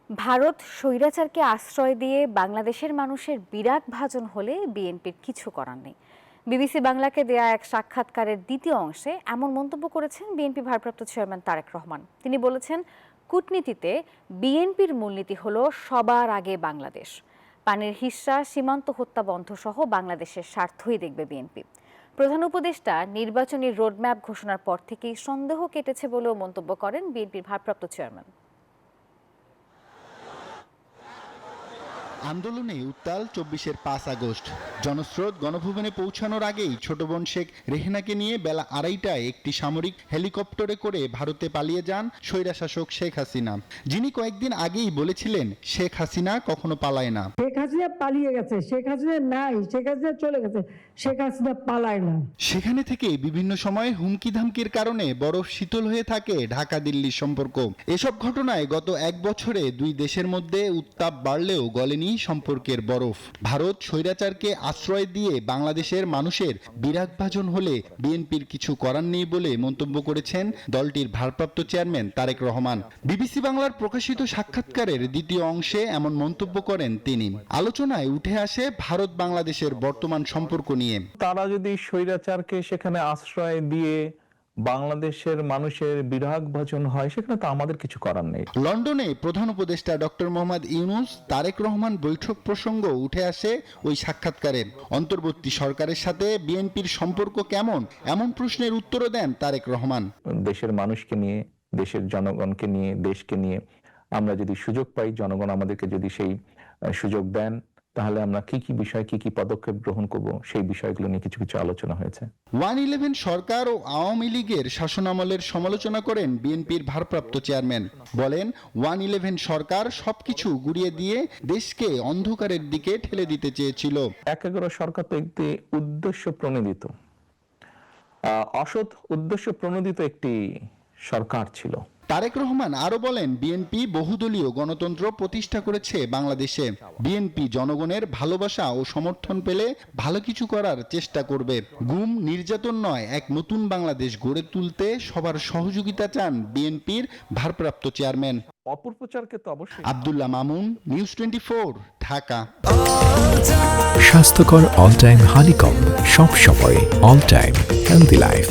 ভারত স্বৈরাচারকে আশ্রয় দিয়ে বাংলাদেশের মানুষের বিরাগ ভাজন হলে বিএনপির কিছু করার নেই। বিবিসি বাংলাকে দেয়া এক সাক্ষাৎকারের দ্বিতীয় অংশে এমন মন্তব্য করেছেন বিএনপি ভারপ্রাপ্ত চেয়ারম্যান তারেক রহমান। তিনি বলেছেন, কূটনীতিতে বিএনপির মূলনীতি হলো সবার আগে বাংলাদেশ। পানির হিস্সা, সীমান্ত হত্যা বন্ধ সহ বাংলাদেশের স্বার্থই দেখবে বিএনপি। প্রধান উপদেষ্টা নির্বাচনী রোডম্যাপ ঘোষণার পর থেকেই সন্দেহ কেটেছে বলেও মন্তব্য করেন বিএনপির ভারপ্রাপ্ত চেয়ারম্যান। আন্দোলনে উত্তাল ২৪-এর ৫ আগস্ট। জনস্রোত গণভবনে পৌঁছানোর আগেই ছোট বোন শেখ রেহেনাকে নিয়ে বেলা ২:৩০টায় একটি সামরিক হেলিকপ্টারে করে ভারতে পালিয়ে যান স্বৈরাশাসক শেখ হাসিনা, যিনি কয়েকদিন আগেই বলেছিলেন শেখ হাসিনা কখনো পালায় না। শেখ হাসিনা পালিয়ে গেছে, শেখ হাসিনা নাই, শেখ হাসিনা চলে গেছে, শেখ হাসিনা পালায় না। সেখানে থেকে বিভিন্ন সময় হুমকি ধামকির কারণে বরফ শীতল হয়ে থাকে ঢাকা দিল্লির সম্পর্ক। এসব ঘটনায় গত এক বছরে দুই দেশের মধ্যে উত্তাপ বাড়লেও গলেনি সম্পর্কের বরফ। ভারত স্বৈরাচারকে আশ্রয় দিয়ে বাংলাদেশের মানুষের বিরাগভাজন হলে বিএনপির কিছু করার নেই বলে মন্তব্য করেছেন দলটির ভারপ্রাপ্ত চেয়ারম্যান তারেক রহমান। বিবিসি বাংলার প্রকাশিত সাক্ষাৎকারের দ্বিতীয় অংশে এমন মন্তব্য করেন তিনি। আলোচনায় উঠে আসে ভারত বাংলাদেশের বর্তমান সম্পর্ক নিয়ে। তারা যদি স্বৈরাচারকে সেখানে আশ্রয় দিয়ে বাংলাদেশের মানুষের বিরাগ ভাজন হয়, সেখানে তো আমাদের কিছু করার নেই। লন্ডনে প্রধান উপদেষ্টা ডক্টর মোহাম্মদ ইউনূস তারেক রহমান বৈঠক প্রসঙ্গ উঠে আসে ওই সাক্ষাৎকারে। অন্তর্বর্তী সরকারের সাথে বিএনপির সম্পর্ক কেমন, এমন প্রশ্নের উত্তরও দেন তারেক রহমান। দেশের মানুষকে নিয়ে, দেশের জনগণকে নিয়ে, দেশকে নিয়ে আমরা যদি সুযোগ পাই, জনগণ আমাদেরকে যদি সেই সুযোগ দেন, তাহলে আমরা কি কি বিষয়, কি কি পদক্ষেপ গ্রহণ করব, সেই বিষয়গুলো নিয়ে কিছু কিছু আলোচনা হয়েছে। 1-11 সরকার ও আওয়ামী লীগের শাসনামলের সমালোচনা করেন বিএনপির ভারপ্রাপ্ত চেয়ারম্যান। বলেন, 1-11 সরকার সবকিছু গুড়িয়ে দিয়ে দেশকে অন্ধকারের দিকে ঠেলে দিতে চেয়েছিল। ১-১১ সরকার তো একটি উদ্দেশ্য প্রণোদিত, অসৎ উদ্দেশ্য প্রণোদিত একটি সরকার ছিল। তারেক রহমান আরো বলেন, বিএনপি বহুদলীয় গণতন্ত্র প্রতিষ্ঠা করেছে বাংলাদেশে। বিএনপি জনগণের ভালোবাসা ও সমর্থন পেলে ভালো কিছু করার চেষ্টা করবে। গুম নির্যাতন নয়, এক নতুন বাংলাদেশ গড়ে তুলতে সবার সহযোগিতা চান বিএনপির ভারপ্রাপ্ত চেয়ারম্যান। অপপ্রচারকে তো অবশ্যই। আব্দুল্লাহ মামুন, নিউজ 24, ঢাকা। স্বাস্থ্যকর অল টাইম হানিকম, সব সময় অল টাইম হেলদি লাইফ।